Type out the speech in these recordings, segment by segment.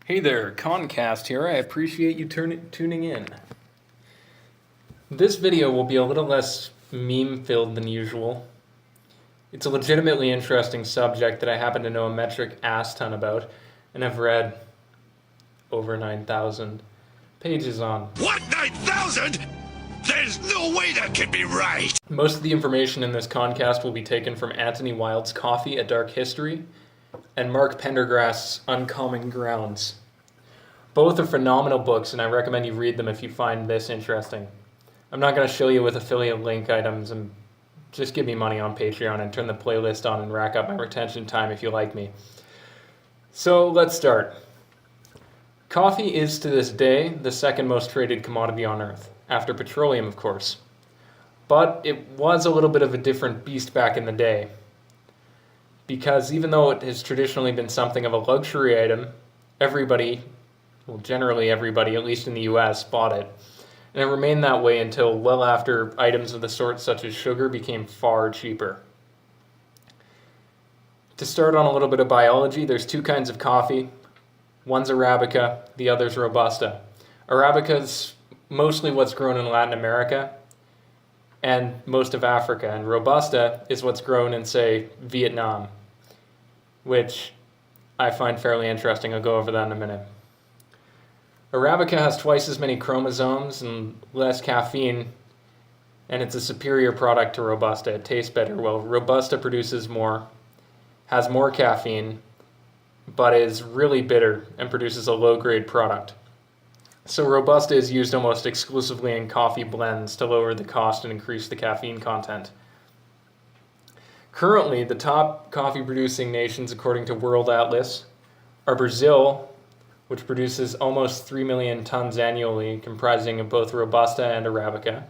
Hey there, Conncast here. I appreciate you tuning in. This video will be a little less meme-filled than usual. It's a legitimately interesting subject that I happen to know a metric ass ton about, and I've read over 9,000 pages on. What, 9,000? There's no way that can be right! Most of the information in this Conncast will be taken from Anthony Wilde's Coffee: A Dark History and Mark Pendergrass's Uncommon Grounds. Both are phenomenal books, and I recommend you read them if you find this interesting. I'm not going to show you with affiliate link items, and just give me money on Patreon and turn the playlist on and rack up my retention time if you like me. So let's start. Coffee is to this day the second most traded commodity on earth, after petroleum of course. But it was a little bit of a different beast back in the day, because even though it has traditionally been something of a luxury item, generally everybody, at least in the US, bought it. And it remained that way until well after items of the sort such as sugar became far cheaper. To start on a little bit of biology, there's two kinds of coffee. One's Arabica, the other's Robusta. Arabica's mostly what's grown in Latin America and most of Africa, and Robusta is what's grown in, say, Vietnam, which I find fairly interesting. I'll go over that in a minute. Arabica has twice as many chromosomes and less caffeine, and it's a superior product to Robusta. It tastes better. Well, Robusta produces more, has more caffeine, but is really bitter and produces a low-grade product. So Robusta is used almost exclusively in coffee blends to lower the cost and increase the caffeine content. Currently, the top coffee-producing nations, according to World Atlas, are Brazil, which produces almost 3 million tons annually, comprising of both Robusta and Arabica.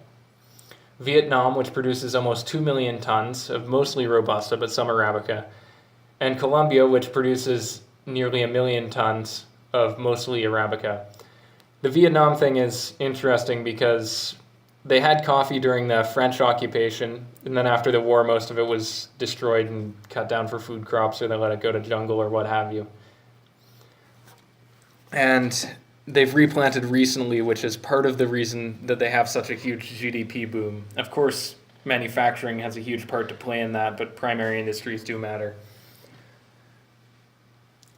Vietnam, which produces almost 2 million tons of mostly Robusta, but some Arabica. And Colombia, which produces nearly 1 million tons of mostly Arabica. The Vietnam thing is interesting because they had coffee during the French occupation, and then after the war, most of it was destroyed and cut down for food crops, or they let it go to jungle or what have you. And they've replanted recently, which is part of the reason that they have such a huge GDP boom. Of course, manufacturing has a huge part to play in that, but primary industries do matter.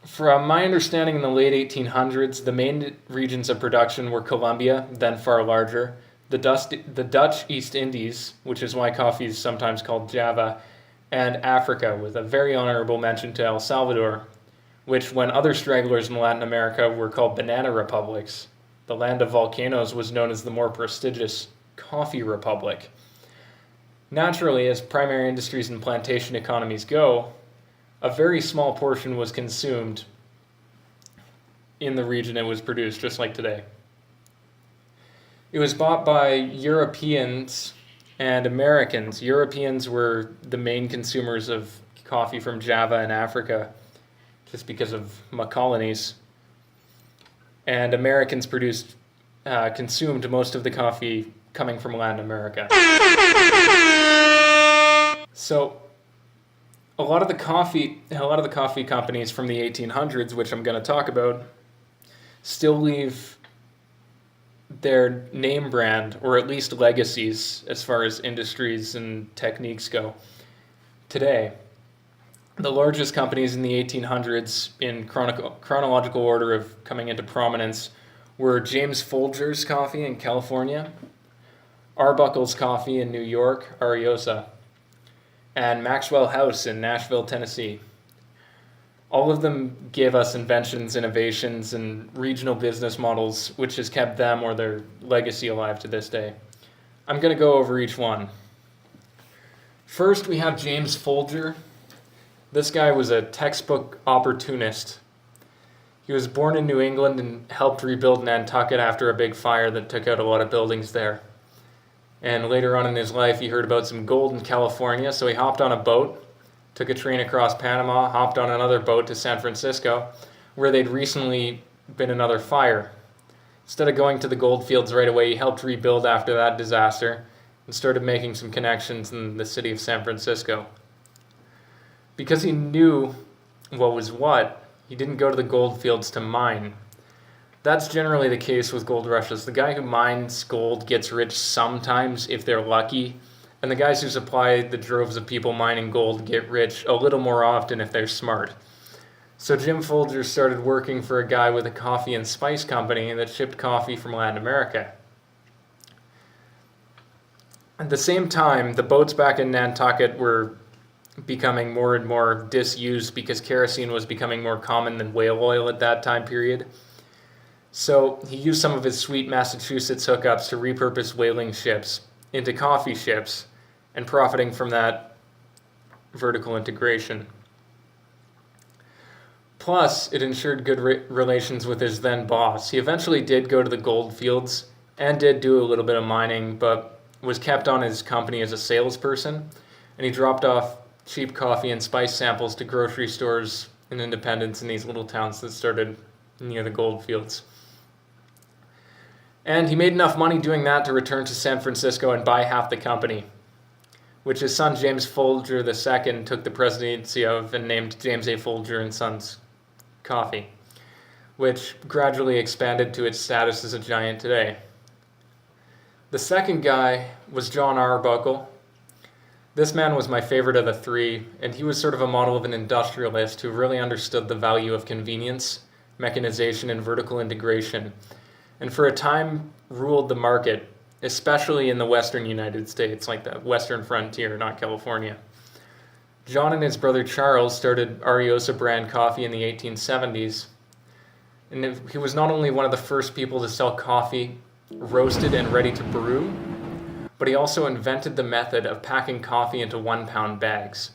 From my understanding, in the late 1800s, the main regions of production were Colombia, then far larger, the Dutch East Indies, which is why coffee is sometimes called Java, and Africa, with a very honorable mention to El Salvador, which, when other stragglers in Latin America were called banana republics, the land of volcanoes was known as the more prestigious Coffee Republic. Naturally, as primary industries and plantation economies go, a very small portion was consumed in the region it was produced, just like today. It was bought by Europeans and Americans. Europeans were the main consumers of coffee from Java and Africa, just because of my colonies. And Americans consumed most of the coffee coming from Latin America. So a lot of the coffee companies from the 1800s, which I'm going to talk about, still leave their name brand, or at least legacies, as far as industries and techniques go, today. The largest companies in the 1800s, in chronological order of coming into prominence, were James Folger's Coffee in California, Arbuckle's Coffee in New York, Ariosa, and Maxwell House in Nashville, Tennessee. All of them gave us inventions, innovations, and regional business models, which has kept them or their legacy alive to this day. I'm going to go over each one. First, we have James Folger. This guy was a textbook opportunist. He was born in New England and helped rebuild Nantucket after a big fire that took out a lot of buildings there. And later on in his life, he heard about some gold in California, so he hopped on a boat, took a train across Panama, hopped on another boat to San Francisco, where they'd recently been another fire. Instead of going to the gold fields right away, he helped rebuild after that disaster and started making some connections in the city of San Francisco. Because he knew what was what, he didn't go to the gold fields to mine. That's generally the case with gold rushes. The guy who mines gold gets rich sometimes if they're lucky, and the guys who supply the droves of people mining gold get rich a little more often if they're smart. So Jim Folger started working for a guy with a coffee and spice company that shipped coffee from Latin America. At the same time, the boats back in Nantucket were becoming more and more disused because kerosene was becoming more common than whale oil at that time period. So he used some of his sweet Massachusetts hookups to repurpose whaling ships into coffee ships and profiting from that vertical integration. Plus, it ensured good relations with his then boss. He eventually did go to the gold fields and did do a little bit of mining, but was kept on his company as a salesperson, and he dropped off cheap coffee and spice samples to grocery stores and independents in these little towns that started near the gold fields. And he made enough money doing that to return to San Francisco and buy half the company, which his son James Folger II took the presidency of and named James A. Folger and Sons Coffee, which gradually expanded to its status as a giant today. The second guy was Jon Arbuckle. This man was my favorite of the three, and he was sort of a model of an industrialist who really understood the value of convenience, mechanization, and vertical integration, and for a time ruled the market, especially in the western United States, like the western frontier, not California. John and his brother Charles started Ariosa brand coffee in the 1870s, and he was not only one of the first people to sell coffee roasted and ready to brew, but he also invented the method of packing coffee into 1-pound bags.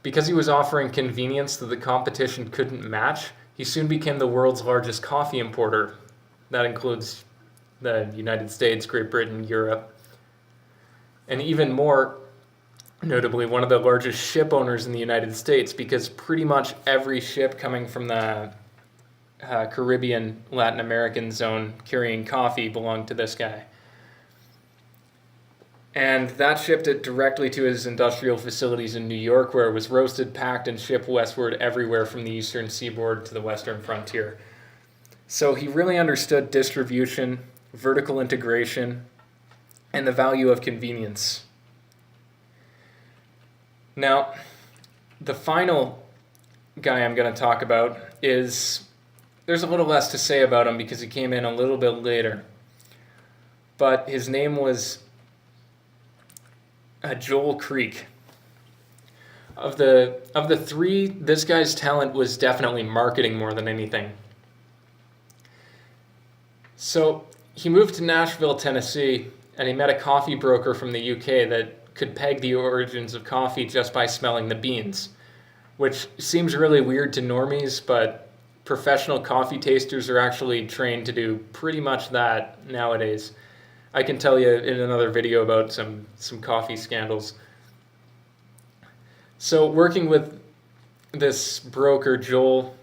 Because he was offering convenience that the competition couldn't match, he soon became the world's largest coffee importer. That includes the United States, Great Britain, Europe, and even more notably, one of the largest ship owners in the United States, because pretty much every ship coming from the Caribbean, Latin American zone carrying coffee belonged to this guy. And that shipped it directly to his industrial facilities in New York, where it was roasted, packed, and shipped westward everywhere from the eastern seaboard to the western frontier. So he really understood distribution, vertical integration, and the value of convenience. Now, the final guy I'm going to talk about there's a little less to say about him because he came in a little bit later. But his name was Joel Creek. Of the three, this guy's talent was definitely marketing more than anything. So he moved to Nashville, Tennessee, and he met a coffee broker from the UK that could peg the origins of coffee just by smelling the beans, which seems really weird to normies, but professional coffee tasters are actually trained to do pretty much that nowadays. I can tell you in another video about some coffee scandals. So working with this broker, Joel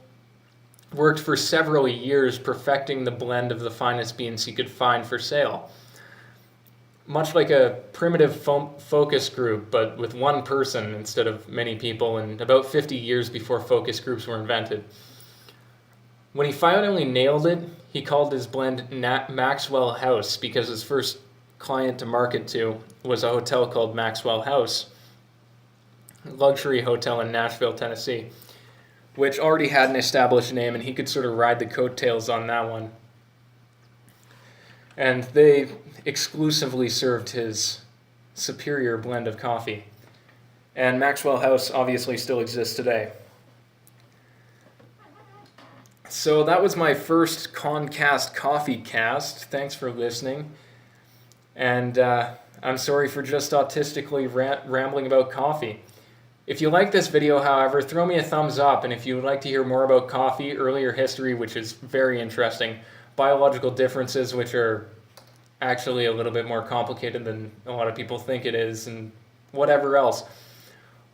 worked for several years perfecting the blend of the finest beans he could find for sale. Much like a primitive focus group, but with one person instead of many people, and about 50 years before focus groups were invented. When he finally nailed it, he called his blend Maxwell House because his first client to market to was a hotel called Maxwell House, a luxury hotel in Nashville, Tennessee, which already had an established name, and he could sort of ride the coattails on that one. And they exclusively served his superior blend of coffee. And Maxwell House obviously still exists today. So that was my first Conncast coffee cast. Thanks for listening. And I'm sorry for just autistically rambling about coffee. If you like this video, however, throw me a thumbs up, and if you would like to hear more about coffee, earlier history, which is very interesting, biological differences, which are actually a little bit more complicated than a lot of people think it is, and whatever else,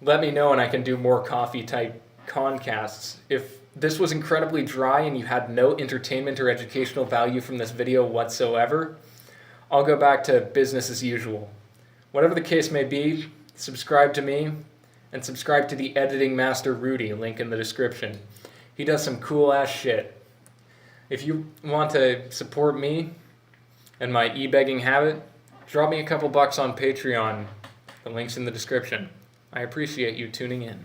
let me know and I can do more coffee-type concasts. If this was incredibly dry and you had no entertainment or educational value from this video whatsoever, I'll go back to business as usual. Whatever the case may be, subscribe to me, and subscribe to the editing master Rudy, link in the description. He does some cool ass shit. If you want to support me and my e-begging habit, drop me a couple bucks on Patreon. The link's in the description. I appreciate you tuning in.